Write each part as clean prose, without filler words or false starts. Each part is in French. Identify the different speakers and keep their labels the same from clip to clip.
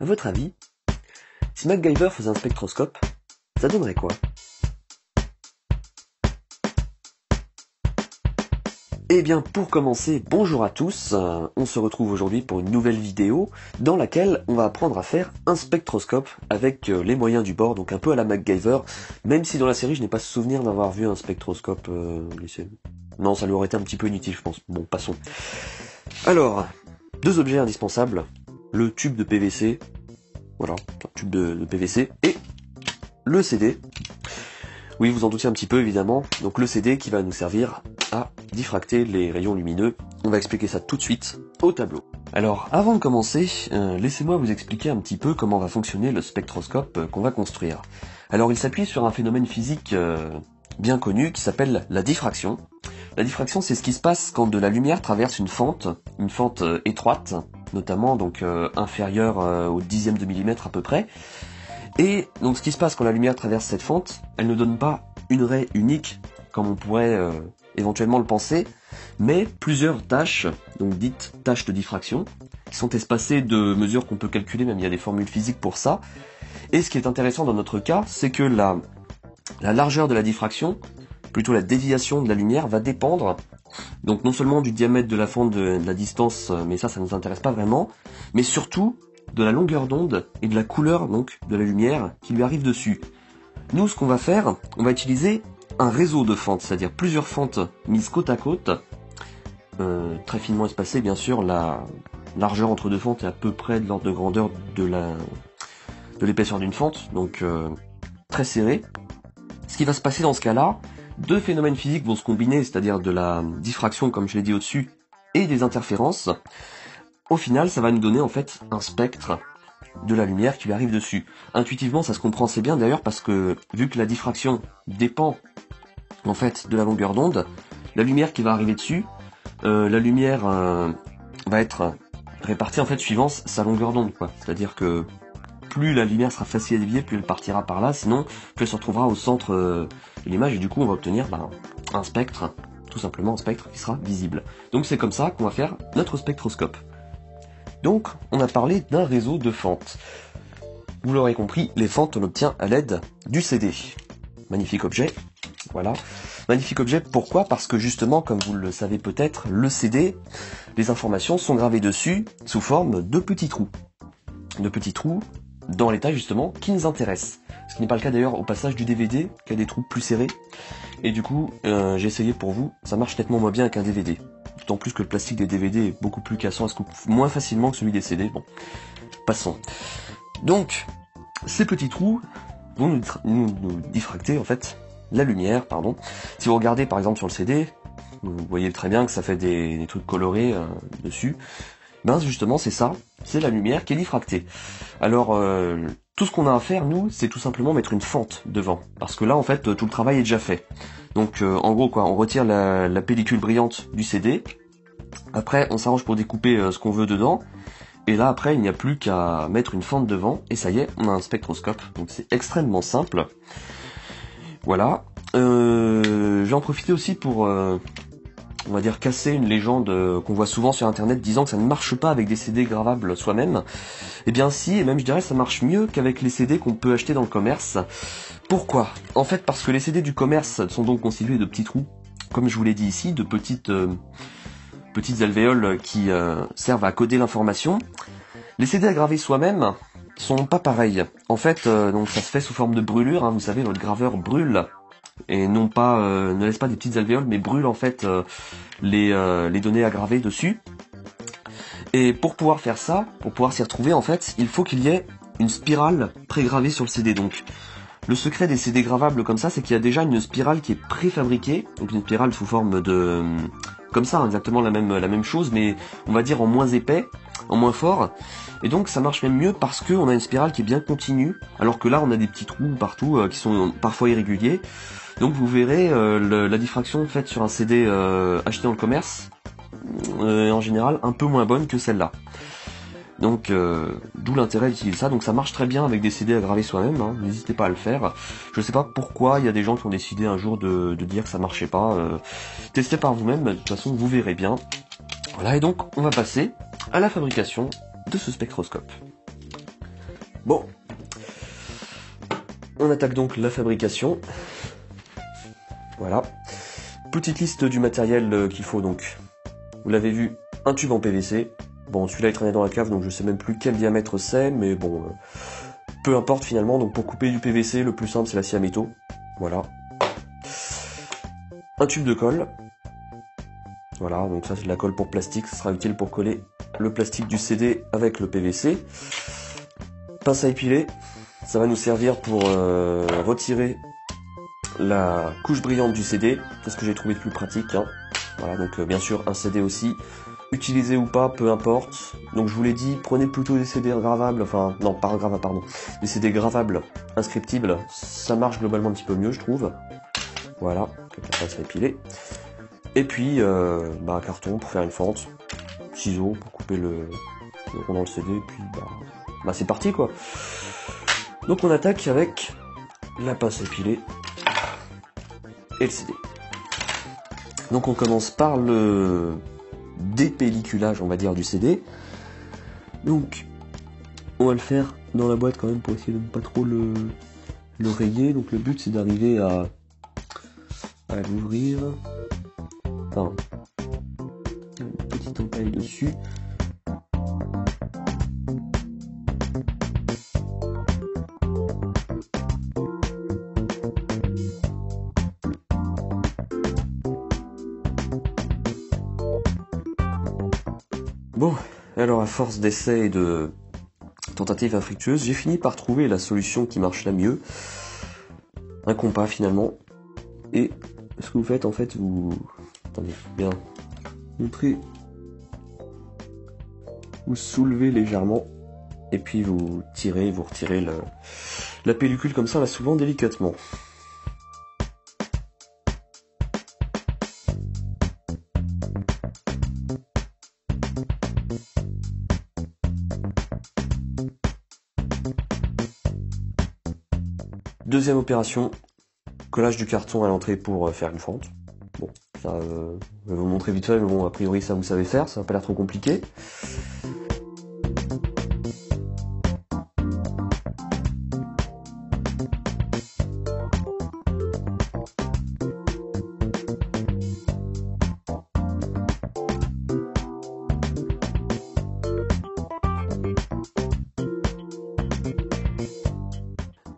Speaker 1: À votre avis, si MacGyver faisait un spectroscope, ça donnerait quoi? Eh bien, pour commencer, bonjour à tous, on se retrouve aujourd'hui pour une nouvelle vidéo dans laquelle on va apprendre à faire un spectroscope avec les moyens du bord, donc un peu à la MacGyver, même si dans la série je n'ai pas souvenir d'avoir vu un spectroscope Non, ça lui aurait été un petit peu inutile je pense. Bon, passons. Alors, deux objets indispensables, le tube de PVC, voilà, un tube de PVC, et le CD. Oui, vous en doutez un petit peu évidemment, donc le CD qui va nous servir à diffracter les rayons lumineux. On va expliquer ça tout de suite au tableau. Alors, avant de commencer, laissez-moi vous expliquer un petit peu comment va fonctionner le spectroscope qu'on va construire. Alors, il s'appuie sur un phénomène physique bien connu qui s'appelle la diffraction. La diffraction, c'est ce qui se passe quand de la lumière traverse une fente étroite, notamment donc inférieure au dixième de millimètre à peu près. Et donc ce qui se passe quand la lumière traverse cette fente, elle ne donne pas une raie unique, comme on pourrait éventuellement le penser, mais plusieurs taches, donc dites taches de diffraction, qui sont espacées de mesures qu'on peut calculer, même il y a des formules physiques pour ça. Et ce qui est intéressant dans notre cas, c'est que la largeur de la diffraction, plutôt la déviation de la lumière, va dépendre donc non seulement du diamètre de la fente, de la distance, mais ça nous intéresse pas vraiment, mais surtout de la longueur d'onde et de la couleur donc de la lumière qui lui arrive dessus. Nous, ce qu'on va faire, on va utiliser un réseau de fentes, c'est-à-dire plusieurs fentes mises côte à côte, très finement espacées bien sûr. La largeur entre deux fentes est à peu près de l'ordre de grandeur de l'épaisseur d'une fente, donc très serrée. Ce qui va se passer dans ce cas-là, deux phénomènes physiques vont se combiner, c'est-à-dire de la diffraction, comme je l'ai dit au-dessus, et des interférences. Au final, ça va nous donner en fait un spectre de la lumière qui lui arrive dessus. Intuitivement, ça se comprend assez bien d'ailleurs parce que vu que la diffraction dépend en fait de la longueur d'onde, la lumière qui va arriver dessus, la lumière va être répartie en fait suivant sa longueur d'onde, quoi. C'est-à-dire que plus la lumière sera facile à dévier, plus elle partira par là, sinon plus elle se retrouvera au centre de l'image et du coup on va obtenir un spectre, tout simplement un spectre qui sera visible. Donc c'est comme ça qu'on va faire notre spectroscope. Donc, on a parlé d'un réseau de fentes. Vous l'aurez compris, les fentes on obtient à l'aide du CD. Magnifique objet, voilà. Magnifique objet, pourquoi? Parce que justement, comme vous le savez peut-être, le CD, les informations sont gravées dessus sous forme de petits trous. De petits trous dans l'état justement qui nous intéresse. Ce qui n'est pas le cas d'ailleurs au passage du DVD, qui a des trous plus serrés. Et du coup, j'ai essayé pour vous, ça marche nettement moins bien avec un DVD. D'autant plus que le plastique des DVD est beaucoup plus cassant, elle se coupe moins facilement que celui des CD. Bon, passons. Donc, ces petits trous vont nous diffracter en fait la lumière, pardon. Si vous regardez par exemple sur le CD, vous voyez très bien que ça fait des trucs colorés dessus. Ben justement c'est ça, c'est la lumière qui est diffractée. Alors tout ce qu'on a à faire nous, c'est tout simplement mettre une fente devant, parce que là en fait tout le travail est déjà fait. Donc en gros quoi, on retire la pellicule brillante du CD, après on s'arrange pour découper ce qu'on veut dedans, et là après il n'y a plus qu'à mettre une fente devant, et ça y est, on a un spectroscope. Donc c'est extrêmement simple. Voilà. Je vais en profiter aussi pour on va dire casser une légende qu'on voit souvent sur internet disant que ça ne marche pas avec des CD gravables soi-même. Eh bien si, et même je dirais ça marche mieux qu'avec les CD qu'on peut acheter dans le commerce. Pourquoi? En fait parce que les CD du commerce sont donc constitués de petits trous, comme je vous l'ai dit ici, de petites alvéoles qui servent à coder l'information. Les CD à graver soi-même sont pas pareils. En fait, donc ça se fait sous forme de brûlure, hein, vous savez, notre graveur brûle et non pas ne laisse pas des petites alvéoles mais brûle en fait les données à graver dessus. Et pour pouvoir faire ça, pour pouvoir s'y retrouver en fait, il faut qu'il y ait une spirale pré-gravée sur le CD. Donc le secret des CD gravables comme ça, c'est qu'il y a déjà une spirale qui est préfabriquée, donc une spirale sous forme de comme ça, hein, exactement la même chose, mais on va dire en moins épais, en moins fort. Et donc ça marche même mieux parce qu'on a une spirale qui est bien continue, alors que là on a des petits trous partout qui sont parfois irréguliers. Donc vous verrez la diffraction faite sur un CD acheté dans le commerce est en général un peu moins bonne que celle-là. Donc d'où l'intérêt d'utiliser ça. Donc ça marche très bien avec des CD à graver soi-même, hein. N'hésitez pas à le faire. Je sais pas pourquoi il y a des gens qui ont décidé un jour de dire que ça marchait pas. Testez par vous-même, de toute façon vous verrez bien. Voilà, et donc on va passer à la fabrication de ce spectroscope. Bon, on attaque donc la fabrication. Voilà. Petite liste du matériel qu'il faut donc. Vous l'avez vu, un tube en PVC. Bon, celui-là est traîné dans la cave, donc je sais même plus quel diamètre c'est, mais bon, peu importe finalement. Donc pour couper du PVC, le plus simple c'est la scie à métaux. Voilà. Un tube de colle. Voilà, donc ça c'est de la colle pour plastique, ça sera utile pour coller le plastique du CD avec le PVC. Pince à épiler, ça va nous servir pour retirer la couche brillante du CD, c'est ce que j'ai trouvé de plus pratique. Hein. Voilà, donc bien sûr un CD aussi, utilisé ou pas, peu importe. Donc je vous l'ai dit, prenez plutôt des CD gravables, enfin non pas gravables, pardon, des CD gravables, inscriptibles, ça marche globalement un petit peu mieux je trouve. Voilà, avec la pince à épiler. Et puis un carton pour faire une fente, ciseaux pour couper le rond dans le CD, et puis c'est parti quoi. Donc on attaque avec la pince à épiler et le CD. Donc on commence par le dépelliculage on va dire du CD. Donc on va le faire dans la boîte quand même pour essayer de ne pas trop le rayer. Donc le but c'est d'arriver à l'ouvrir. Enfin, une petite empaille dessus. Bon, alors à force d'essais et de tentatives infructueuses, j'ai fini par trouver la solution qui marche la mieux. Un compas finalement. Et ce que vous faites en fait, vous... Attendez, bien. Montrez. Vous soulevez légèrement. Et puis vous tirez, vous retirez la pellicule comme ça, là souvent délicatement. Deuxième opération, collage du carton à l'entrée pour faire une fente. Bon, ça, je vais vous montrer vite fait, mais bon, a priori ça vous savez faire, ça n'a pas l'air trop compliqué.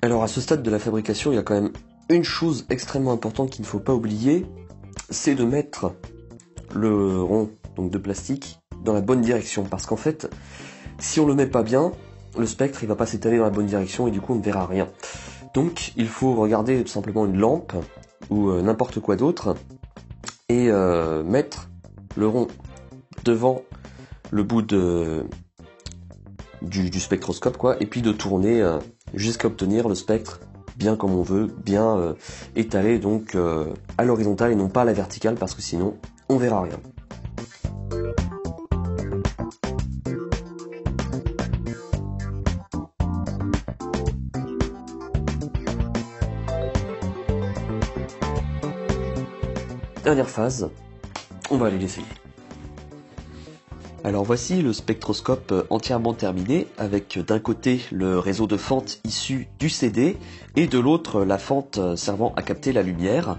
Speaker 1: Alors à ce stade de la fabrication, il y a quand même une chose extrêmement importante qu'il ne faut pas oublier, c'est de mettre le rond donc de plastique dans la bonne direction. Parce qu'en fait, si on le met pas bien, le spectre il va pas s'étaler dans la bonne direction et du coup on ne verra rien. Donc il faut regarder tout simplement une lampe ou n'importe quoi d'autre et mettre le rond devant le bout du spectroscope quoi, et puis de tourner jusqu'à obtenir le spectre bien comme on veut, bien étalé donc à l'horizontale et non pas à la verticale parce que sinon on verra rien. Dernière phase, on va aller l'essayer. Alors voici le spectroscope entièrement terminé avec d'un côté le réseau de fentes issu du CD et de l'autre la fente servant à capter la lumière.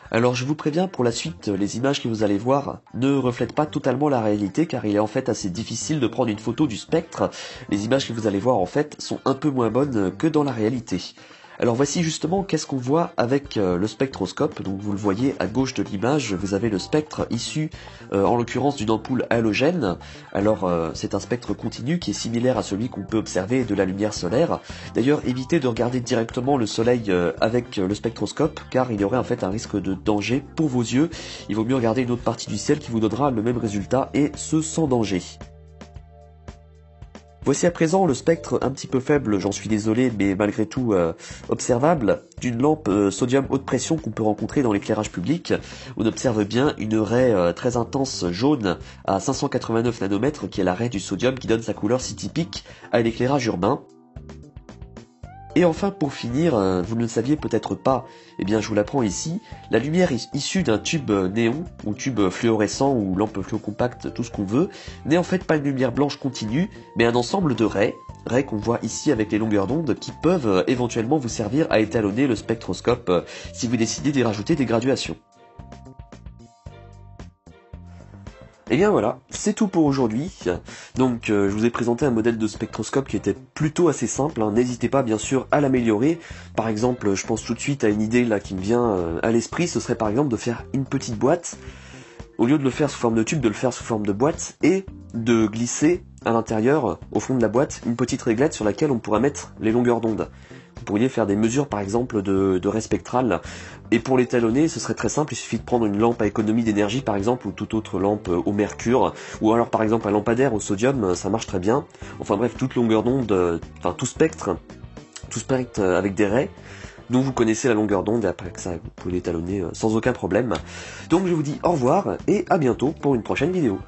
Speaker 1: Alors je vous préviens pour la suite, les images que vous allez voir ne reflètent pas totalement la réalité car il est en fait assez difficile de prendre une photo du spectre. Les images que vous allez voir en fait sont un peu moins bonnes que dans la réalité. Alors voici justement qu'est-ce qu'on voit avec le spectroscope. Donc vous le voyez à gauche de l'image, vous avez le spectre issu en l'occurrence d'une ampoule halogène. Alors c'est un spectre continu qui est similaire à celui qu'on peut observer de la lumière solaire. D'ailleurs évitez de regarder directement le soleil avec le spectroscope car il y aurait en fait un risque de danger pour vos yeux. Il vaut mieux regarder une autre partie du ciel qui vous donnera le même résultat et ce sans danger. Voici à présent le spectre un petit peu faible, j'en suis désolé, mais malgré tout observable, d'une lampe sodium haute pression qu'on peut rencontrer dans l'éclairage public. On observe bien une raie très intense jaune à 589 nanomètres, qui est la raie du sodium qui donne sa couleur si typique à l'éclairage urbain. Et enfin, pour finir, vous ne le saviez peut-être pas, eh bien je vous l'apprends ici, la lumière issue d'un tube néon, ou tube fluorescent, ou lampe fluocompacte, tout ce qu'on veut, n'est en fait pas une lumière blanche continue, mais un ensemble de raies, raies qu'on voit ici avec les longueurs d'onde qui peuvent éventuellement vous servir à étalonner le spectroscope si vous décidez d'y rajouter des graduations. Et bien voilà, c'est tout pour aujourd'hui. Donc je vous ai présenté un modèle de spectroscope qui était plutôt assez simple, hein. N'hésitez pas bien sûr à l'améliorer. Par exemple, je pense tout de suite à une idée là qui me vient à l'esprit, ce serait par exemple de faire une petite boîte, au lieu de le faire sous forme de tube, de le faire sous forme de boîte, et de glisser à l'intérieur, au fond de la boîte, une petite réglette sur laquelle on pourra mettre les longueurs d'onde. Vous pourriez faire des mesures par exemple de raies spectrales, et pour l'étalonner ce serait très simple, il suffit de prendre une lampe à économie d'énergie par exemple, ou toute autre lampe au mercure, ou alors par exemple un lampadaire au sodium, ça marche très bien. Enfin bref, toute longueur d'onde, enfin tout spectre avec des raies, dont vous connaissez la longueur d'onde, et après ça vous pouvez l'étalonner sans aucun problème. Donc je vous dis au revoir, et à bientôt pour une prochaine vidéo.